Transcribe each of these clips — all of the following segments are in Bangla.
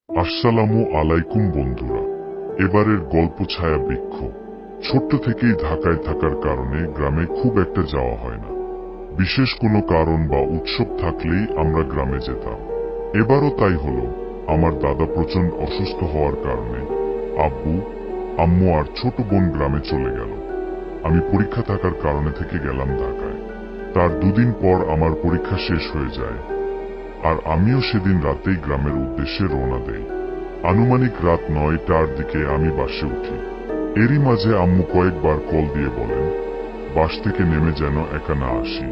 আসসালামু আলাইকুম বন্ধুরা। এবারের গল্প ছায়া বৃক্ষ। ছোট্ট থেকেই ঢাকায় থাকার কারণে গ্রামে খুব একটা যাওয়া হয় না। বিশেষ কোনো কারণ বা উৎসব থাকলেই আমরা গ্রামে যেতাম। এবারও তাই হলো। আমার দাদা প্রচন্ড অসুস্থ হওয়ার কারণে আব্বু, আম্মু আর ছোট বোন গ্রামে চলে গেল। আমি পরীক্ষা থাকার কারণে থেকে গেলাম ঢাকায়। তার দুদিন পর আমার পরীক্ষা শেষ হয়ে যায়, আর আমিও সেদিন রাতেই গ্রামের উদ্দেশ্যে রওনা দেই। আনুমানিক রাত 9টার দিকে আমি বাসে উঠি। এরই মাঝে আম্মু কয়েকবার কল দিয়ে বলেন বাস থেকে নেমে যেন একা না আসি,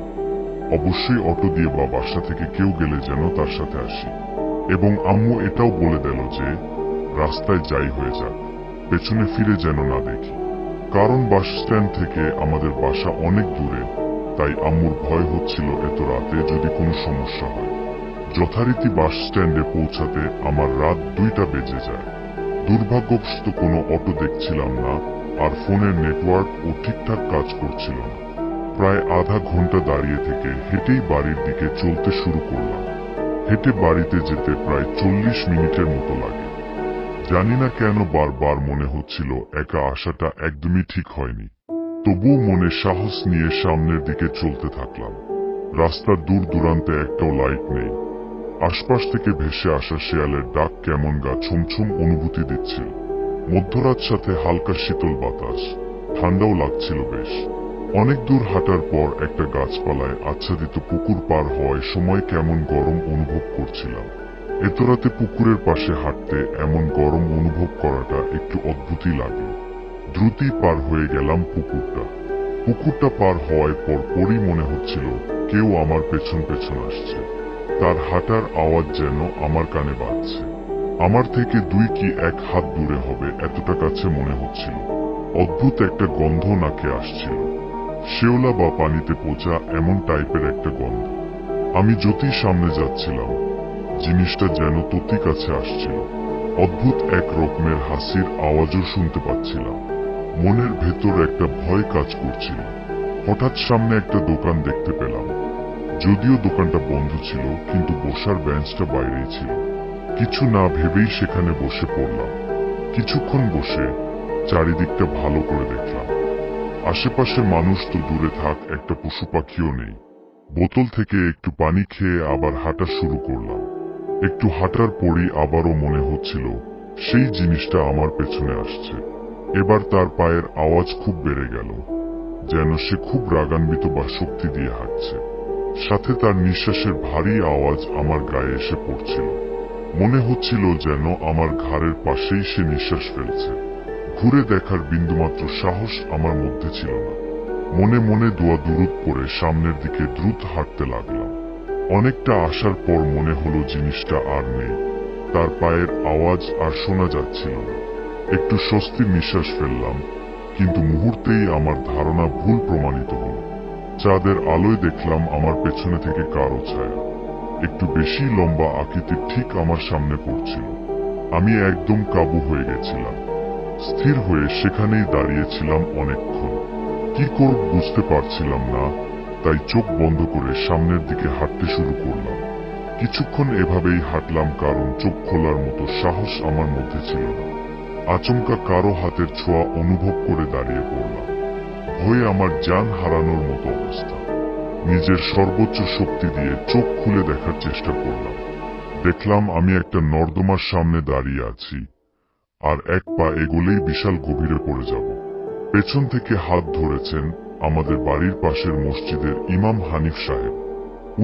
অবশ্যই অটো দিয়ে বা বাসা থেকে কেউ গেলে যেন তার সাথে আসি। এবং আম্মু এটাও বলে দিল যে রাস্তায় যাই হয়ে যাক, পেছনে ফিরে যেন না দেখি, কারণ বাস স্ট্যান্ড থেকে আমাদের বাসা অনেক দূরে। তাই আম্মুর ভয় হচ্ছিল এত রাতে যদি কোনো সমস্যা হয়। যথারীতি বাস স্ট্যান্ডে পৌঁছাতে আমার রাত 2টা বেজে যায়। দুর্ভাগ্যবশত কোনো অটো দেখছিলাম না, আর ফোনের নেটওয়ার্কও ঠিকঠাক কাজ করছিল না। প্রায় আধা ঘন্টা দাঁড়িয়ে থেকে হেঁটেই বাড়ির দিকে চলতে শুরু করলাম। হেঁটে বাড়িতে যেতে প্রায় 40 মিনিটের মতো লাগে। জানি না কেন বারবার মনে হচ্ছিল একা আসাটা একদমই ঠিক হয়নি। তবুও মনে সাহস নিয়ে সামনের দিকে চলতে থাকলাম। রাস্তার দূর দূরান্তে একটাও লাইট নেই। আশপাশ থেকে ভেসে আসা শেয়ালের ডাক কেমন গা ছমছম অনুভূতি দিচ্ছিল। মধ্যরাত সাথে হালকা শীতল বাতাস, ঠান্ডাও লাগছিল বেশ। অনেক দূর হাঁটার পর একটা গাছপালায় আচ্ছাদিত পুকুর পার হওয়ায় সময় কেমন গরম অনুভব করছিলাম। এত রাতে পুকুরের পাশে হাঁটতে এমন গরম অনুভব করাটা একটু অদ্ভুতই লাগলো। দ্রুতই পার হয়ে গেলাম পুকুরটা পার হওয়ার পরই মনে হচ্ছিল কেউ আমার পেছন পেছন আসছে। তার হাঁটার আওয়াজ যেন আমার কানে বাজছে। আমার থেকে 2 কি 1 হাত দূরে হবে এতটা কাছে মনে হচ্ছিল। অদ্ভুত একটা গন্ধ নাকে আসছিল, শেওলা বা পানিতে পচা এমন টাইপের একটা গন্ধ। আমি যতই সামনে যাচ্ছিলাম জিনিসটা যেন ততই কাছে আসছিল। অদ্ভুত এক রকমের হাসির আওয়াজও শুনতে পাচ্ছিলাম। মনের ভেতর একটা ভয় কাজ করছিল। হঠাৎ সামনে একটা দোকান দেখতে পেলাম। যদিও দোকানটা বন্ধ ছিল, কিন্তু বসার বেঞ্চটা বাইরেই ছিল। কিছু না ভেবেই সেখানে বসে পড়লাম। কিছুক্ষণ বসে চারিদিকটা ভালো করে দেখলাম। আশেপাশে মানুষ তো দূরে থাক, একটা পশু পাখিও নেই। বোতল থেকে একটু পানি খেয়ে আবার হাঁটা শুরু করলাম। একটু হাঁটার পরই আবারও মনে হচ্ছিল সেই জিনিসটা আমার পেছনে আসছে। এবার তার পায়ের আওয়াজ খুব বেড়ে গেল, যেন সে খুব রাগান্বিত বা শক্তি দিয়ে হাঁটছে। সাথে তার নিঃশ্বাসের ভারী আওয়াজ আমার গায়ে এসে পড়ছিল। মনে হচ্ছিল যেন আমার ঘাড়ের পাশেই সে নিঃশ্বাস ফেলছে। ঘুরে দেখার বিন্দুমাত্র সাহস আমার মধ্যে ছিল না। মনে মনে দোয়া দুরূদ পড়ে সামনের দিকে দ্রুত হাঁটতে লাগলাম। অনেকটা আসার পর মনে হলো জিনিসটা আর নেই। তার পায়ের আওয়াজ আর শোনা যাচ্ছিল না। একটু স্বস্তির নিঃশ্বাস ফেললাম, কিন্তু মুহূর্তেই আমার ধারণা ভুল প্রমাণিত হলো। চাঁদের আলোয় দেখলাম আমার পেছনে থেকে কারো ছায়া একটু বেশি লম্বা আকৃতির ঠিক আমার সামনে পড়ছিল। আমি একদম কাবু হয়ে গেছিলাম। স্থির হয়ে সেখানেই দাঁড়িয়েছিলাম অনেকক্ষণ। কি করব বুঝতে পারছিলাম না, তাই চোখ বন্ধ করে সামনের দিকে হাঁটতে শুরু করলাম। কিছুক্ষণ এভাবেই হাঁটলাম, কারণ চোখ খোলার মতো সাহস আমার মধ্যে ছিল না। আচমকা কারো হাতের ছোঁয়া অনুভব করে দাঁড়িয়ে পড়লাম। ভয়ে আমার জান হারানোর মতো অবস্থা। নিজের সর্বোচ্চ শক্তি দিয়ে চোখ খুলে দেখার চেষ্টা করলাম। দেখলাম আমি একটা নর্দমার সামনে দাঁড়িয়ে আছি, আর এক পা এগোলেই বিশাল গভীরে পড়ে যাব। পেছন থেকে হাত ধরেছেন আমাদের বাড়ির পাশের মসজিদের ইমাম হানিফ সাহেব।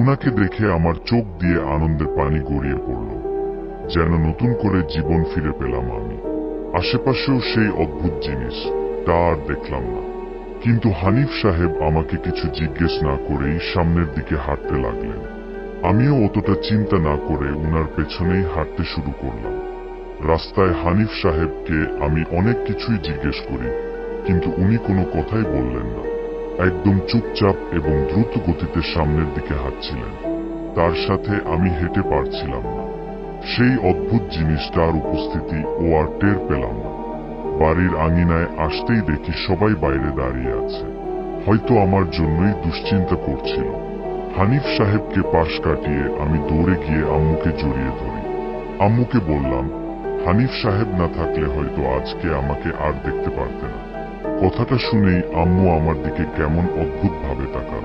উনাকে দেখে আমার চোখ দিয়ে আনন্দের পানি গড়িয়ে পড়ল, যেন নতুন করে জীবন ফিরে পেলাম আমি। আশেপাশেও সেই অদ্ভুত জিনিস, তা আর দেখলাম না। কিন্তু হানিফ সাহেব আমাকে কিছু জিজ্ঞেস না করেই সামনের দিকে হাঁটতে লাগলেন। আমিও অতটা চিন্তা না করে উনার পেছনেই হাঁটতে শুরু করলাম। রাস্তায় হানিফ সাহেবকে আমি অনেক কিছুই জিজ্ঞেস করি, কিন্তু উনি কোনো কথাই বললেন না। একদম চুপচাপ এবং দ্রুত গতিতে সামনের দিকে হাঁটছিলেন। তার সাথে আমি হেঁটে পারছিলাম না। সেই অদ্ভুত জিনিসটার উপস্থিতি ও আর টের পেলাম না। বাড়ির আঙিনায় আসতেই দেখি সবাই বাইরে দাঁড়িয়ে আছে, হয়তো আমার জন্যই দুশ্চিন্তা করছিল। হানিফ সাহেবকে পাশ কাটিয়ে আমি দৌড়ে গিয়ে আম্মুকে জড়িয়ে ধরি। আম্মুকে বললাম, হানিফ সাহেব না থাকলে হয়তো আজকে আমাকে আর দেখতে পারতে না। কথাটা শুনেই আম্মু আমার দিকে কেমন অদ্ভুত ভাবে তাকাল।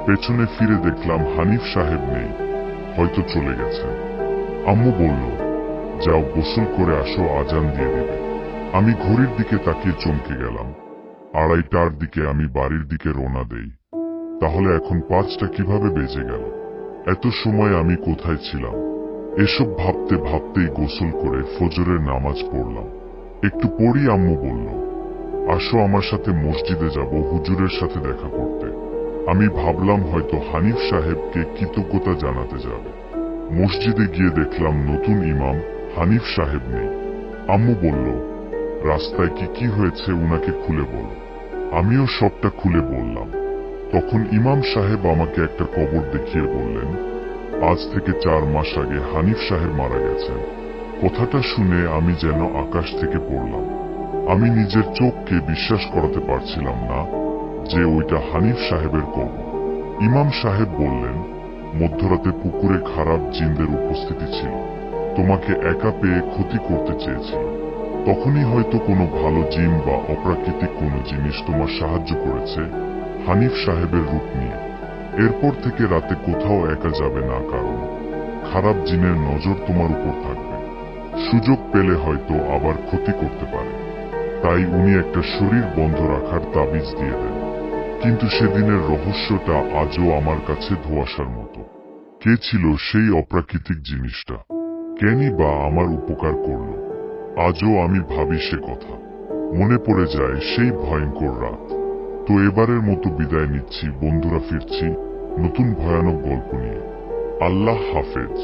পেছনে ফিরে দেখলাম হানিফ সাহেব নেই, হয়তো চলে গেছেন। আম্মু বলল, যাও গোসল করে আসো, আজান দিয়ে দিবে। আমি ঘড়ির দিকে তাকিয়ে চমকে গেলাম। 2:30টার দিকে আমি বাড়ির দিকে রওনা দেই। তাহলে এখন 5টা কিভাবে বেজে গেল? এত সময় আমি কোথায় ছিলাম? এসব ভাবতে ভাবতেই গোসল করে ফজরের নামাজ পড়লাম। একটু পরই আম্মু বলল, আসো আমার সাথে মসজিদে যাব, হুজুরের সাথে দেখা করতে। আমি ভাবলাম হয়তো হানিফ সাহেবকে কৃতজ্ঞতা জানাতে যাবে। মসজিদে গিয়ে দেখলাম নতুন ইমাম হানিফ সাহেব নেই। আম্মু বলল, রাস্তায় কি হয়েছে উনাকে খুলে বলো। আমিও সবটা খুলে বললাম। তখন ইমাম সাহেব আমাকে একটা কবর দেখিয়ে বললেন, আজ থেকে 4 মাস আগে হানিফ সাহেব মারা গেছেন। কথাটা শুনে আমি যেন আকাশ থেকে পড়লাম। আমি নিজের চোখকে বিশ্বাস করাতে পারছিলাম না যে ওইটা হানিফ সাহেবের কবর। ইমাম সাহেব বললেন, মধ্যরাতে পুকুরে খারাপ জিনদের উপস্থিতি ছিল, তোমাকে একা পেয়ে ক্ষতি করতে চেয়েছিল। তখনই হয়তো কোনো ভালো জিন বা অপ্রাকৃতিক কোনো জিনিস তোমার সাহায্য করেছে হানিফ সাহেবের রূপ নিয়ে। এরপর থেকে রাতে কোথাও একা যাবে না, কারণ খারাপ জিনের নজর তোমার উপর থাকবে। সুযোগ পেলে হয়তো আবার ক্ষতি করতে পারে। তাই উনি একটা শরীর বন্ধ রাখার তাবিজ দিয়ে দেন। কিন্তু সেদিনের রহস্যটা আজও আমার কাছে ধোঁয়াশার মতো। কে ছিল সেই অপ্রাকৃতিক জিনিসটা? কেনই বা আমার উপকার করল? আজও আমি ভাবি সে কথা। মনে পড়ে যায় সেই ভয়ঙ্কর রাত। তো এবারের মতো বিদায় নিচ্ছি বন্ধুরা, ফিরছি নতুন ভয়ানক গল্প নিয়ে। আল্লাহ হাফেজ।